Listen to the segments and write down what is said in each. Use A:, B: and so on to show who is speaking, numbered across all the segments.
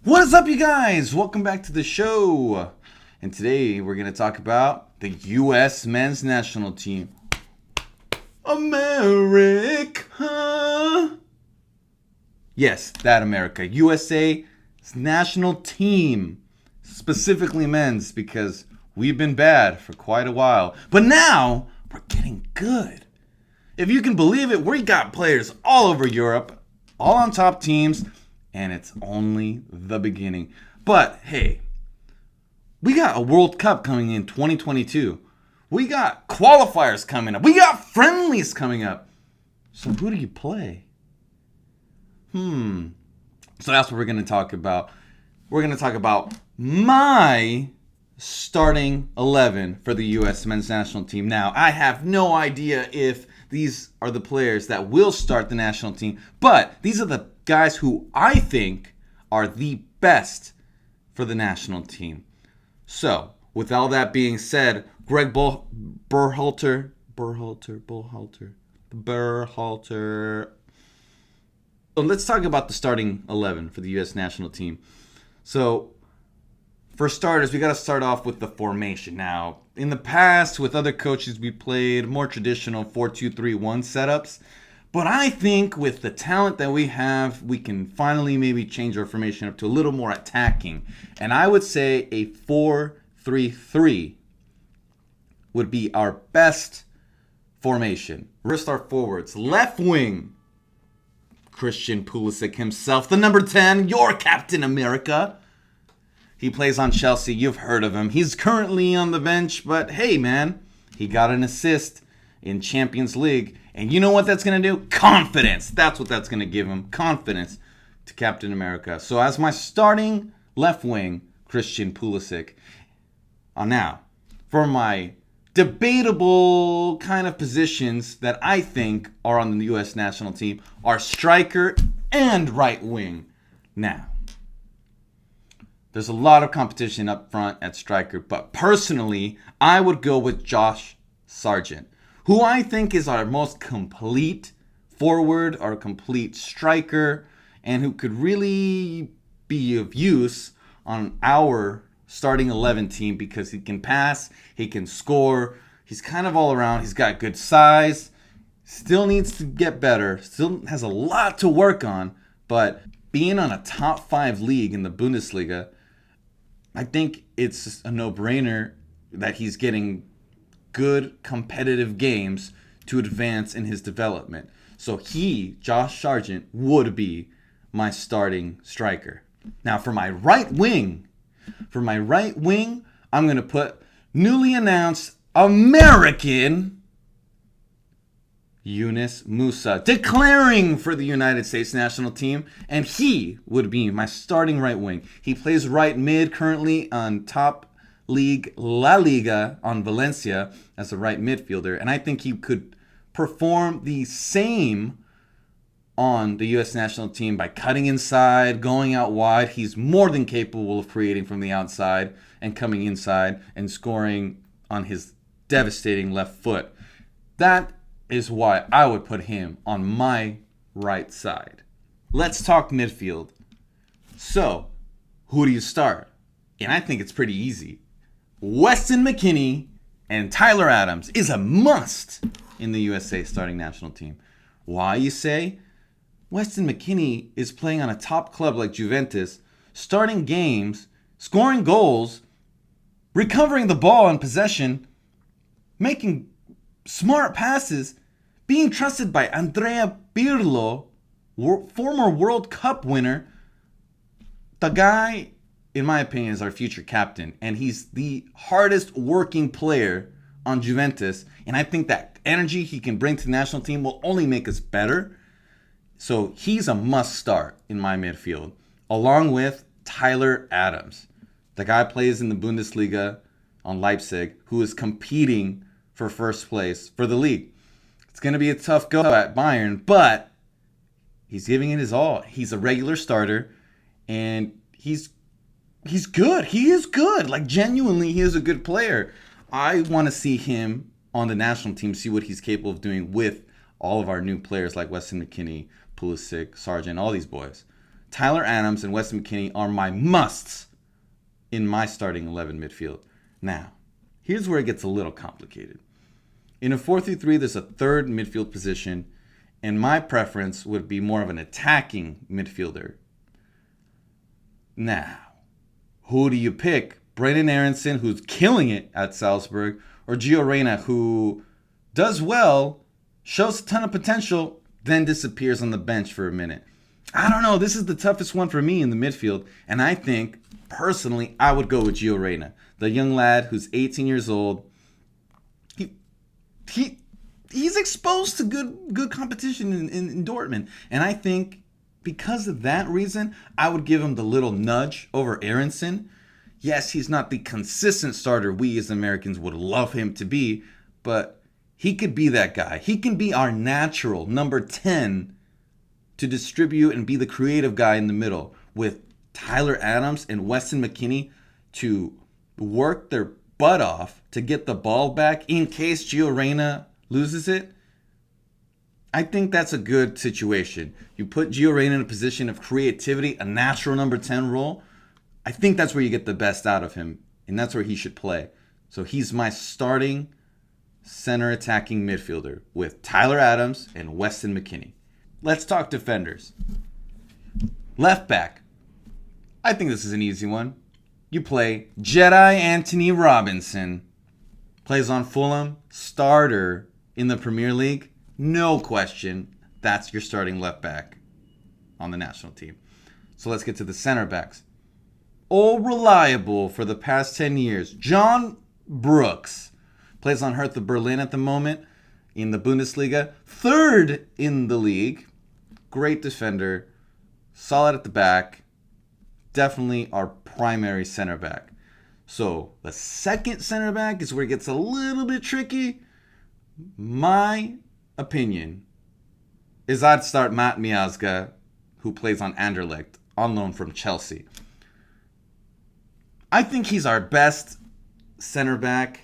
A: What is up, you guys? Welcome back to the show. And today we're going to talk about the U.S. men's national team. America. Yes, that America. USA's national team. Specifically men's, because we've been bad for quite a while. But now we're getting good. If you can believe it, we got players all over Europe, all on top teams. And it's only the beginning. But hey, we got a World Cup coming in 2022. We got qualifiers coming up. We got friendlies coming up. So who do you play? So that's what we're going to talk about. We're going to talk about my starting 11 for the U.S. men's national team. Now, I have no idea if these are the players that will start the national team, but these are the guys who I think are the best for the national team. So, with all that being said, Greg Berhalter. So let's talk about the starting 11 for the U.S. national team. So, for starters, we got to start off with the formation. Now, in the past, with other coaches, we played more traditional 4-2-3-1 setups. But I think with the talent that we have, we can finally maybe change our formation up to a little more attacking. And I would say a 4-3-3 would be our best formation. First, our forwards. Left wing, Christian Pulisic himself, the number 10, your Captain America. He plays on Chelsea. You've heard of him. He's currently on the bench, but hey, man, he got an assist in Champions League. And you know what that's going to do? Confidence. That's what that's going to give him. Confidence to Captain America. So as my starting left wing, Christian Pulisic. Now, for my debatable kind of positions that I think are on the U.S. national team are striker and right wing. Now, there's a lot of competition up front at striker, but personally, I would go with Josh Sargent, who I think is our most complete forward, our complete striker, and who could really be of use on our starting 11 team because he can pass, he can score, he's kind of all around, he's got good size, still needs to get better, still has a lot to work on, but being on a top 5 league in the Bundesliga, I think it's a no-brainer that he's getting good competitive games to advance in his development. So Josh Sargent, would be my starting striker. Now for my right wing, I'm going to put newly announced American Yunus Musah, declaring for the United States national team, and he would be my starting right wing. He plays right mid currently on top league La Liga on Valencia as a right midfielder, and I think he could perform the same on the U.S. national team by cutting inside, going out wide. He's more than capable of creating from the outside and coming inside and scoring on his devastating left foot. That is why I would put him on my right side. Let's talk midfield. So, who do you start? And I think it's pretty easy. Weston Mckinney and Tyler Adams is a must in the USA starting national team. Why, you say? Weston McKinney is playing on a top club like Juventus, starting games, scoring goals, recovering the ball in possession, making smart passes, being trusted by Andrea Pirlo, former World Cup winner. The guy, in my opinion, is our future captain, and he's the hardest working player on Juventus, and I think that energy he can bring to the national team will only make us better. So he's a must start in my midfield, along with Tyler Adams. The guy plays in the Bundesliga on Leipzig, who is competing for first place for the league. It's going to be a tough go at Bayern, but he's giving it his all. He's a regular starter, and he's good. He is good. Like, genuinely, he is a good player. I want to see him on the national team, see what he's capable of doing with all of our new players like Weston McKinney, Pulisic, Sargent, all these boys. Tyler Adams and Weston McKinney are my musts in my starting 11 midfield. Now, here's where it gets a little complicated. In a 4-3-3, there's a third midfield position, and my preference would be more of an attacking midfielder. Now, who do you pick? Brenden Aaronson, who's killing it at Salzburg, or Gio Reyna, who does well, shows a ton of potential, then disappears on the bench for a minute? I don't know. This is the toughest one for me in the midfield, and I think, personally, I would go with Gio Reyna, the young lad who's 18 years old. He's exposed to good competition in Dortmund, and I think because of that reason, I would give him the little nudge over Aaronson. Yes, he's not the consistent starter we as Americans would love him to be, but he could be that guy. He can be our natural number 10 to distribute and be the creative guy in the middle, with Tyler Adams and Weston McKinney to work their butt off to get the ball back in case Gio Reyna loses it. I think that's a good situation. You put Gio Reyna in a position of creativity, a natural number 10 role. I think that's where you get the best out of him, and that's where he should play. So he's my starting center attacking midfielder with Tyler Adams and Weston McKinney. Let's talk defenders. Left back. I think this is an easy one. You play Jedi Anthony Robinson. Plays on Fulham. Starter in the Premier League. No question. That's your starting left back on the national team. So let's get to the center backs. All reliable for the past 10 years. John Brooks. Plays on Hertha Berlin at the moment in the Bundesliga. Third in the league. Great defender. Solid at the back. Definitely our primary center back. So the second center back is where it gets a little bit tricky. My opinion is I'd start Matt Miazga, who plays on Anderlecht, on loan from Chelsea. I think he's our best center back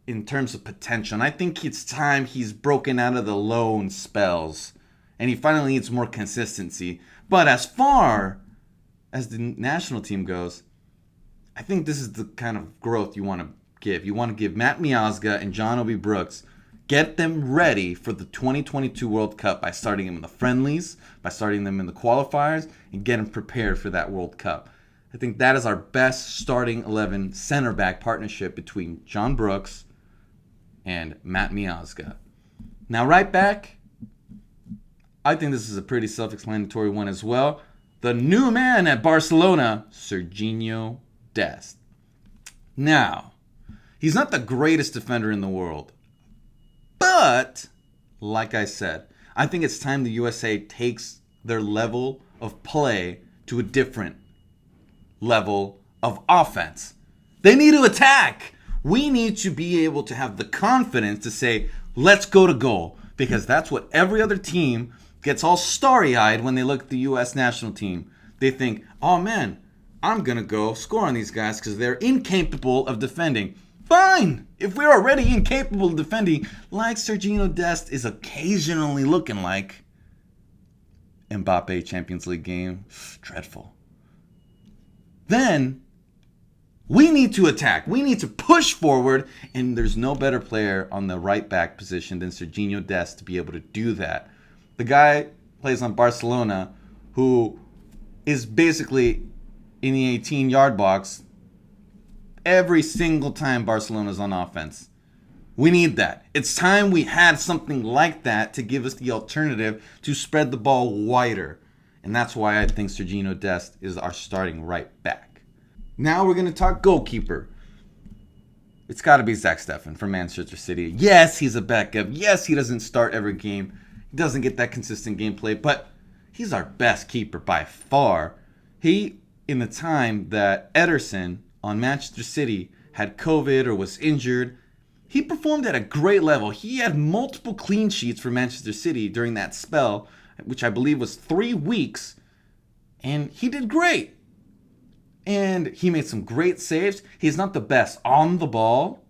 A: in terms of potential. And I think it's time he's broken out of the loan spells and he finally needs more consistency. But as far as the national team goes, I think this is the kind of growth you want to give. You want to give Matt Miazga and John Obi Brooks, get them ready for the 2022 World Cup by starting them in the friendlies, by starting them in the qualifiers, and get them prepared for that World Cup. I think that is our best starting 11 center back partnership between John Brooks and Matt Miazga. Now, right back, I think this is a pretty self-explanatory one as well. The new man at Barcelona, Serginho Dest. Now, he's not the greatest defender in the world, but, like I said, I think it's time the USA takes their level of play to a different level of offense. They need to attack. We need to be able to have the confidence to say, let's go to goal, because that's what every other team gets all starry-eyed when they look at the U.S. national team. They think, oh man, I'm going to go score on these guys because they're incapable of defending. Fine! If we're already incapable of defending, like Serginho Dest is occasionally looking like, Mbappe Champions League game, dreadful. Then, we need to attack. We need to push forward, and there's no better player on the right back position than Serginho Dest to be able to do that. The guy plays on Barcelona, who is basically in the 18-yard box every single time Barcelona's on offense. We need that. It's time we had something like that to give us the alternative to spread the ball wider. And that's why I think Serginho Dest is our starting right back. Now we're going to talk goalkeeper. It's got to be Zack Stefan from Manchester City. Yes, he's a backup. Yes, he doesn't start every game. He doesn't get that consistent gameplay, but he's our best keeper by far. He, in the time that Ederson on Manchester City had COVID or was injured, he performed at a great level. He had multiple clean sheets for Manchester City during that spell, which I believe was 3 weeks, and he did great. And he made some great saves. He's not the best on the ball,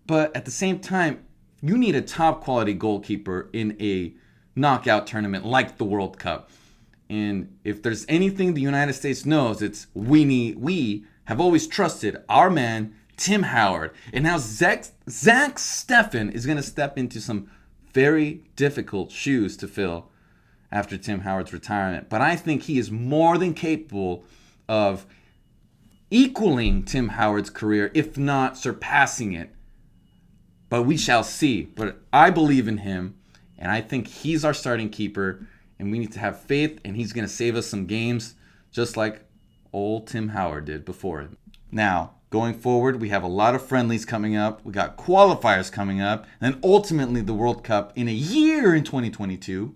A: but at the same time, you need a top quality goalkeeper in a knockout tournament like the World Cup. And if there's anything the United States knows, it's we have always trusted our man, Tim Howard. And now Zack Stefan is going to step into some very difficult shoes to fill after Tim Howard's retirement. But I think he is more than capable of equaling Tim Howard's career, if not surpassing it. But we shall see. But I believe in him, and I think he's our starting keeper, and we need to have faith, and he's going to save us some games, just like old Tim Howard did before him. Now, going forward, we have a lot of friendlies coming up. We got qualifiers coming up, and then ultimately the World Cup in a year in 2022.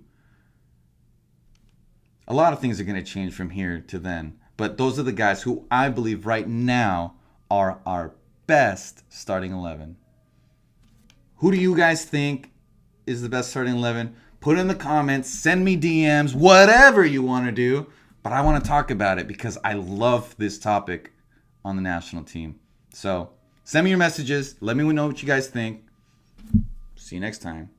A: A lot of things are going to change from here to then. But those are the guys who I believe right now are our best starting 11. Who do you guys think is the best starting 11? Put in the comments, send me DMs, whatever you want to do. But I want to talk about it because I love this topic on the national team. So send me your messages. Let me know what you guys think. See you next time.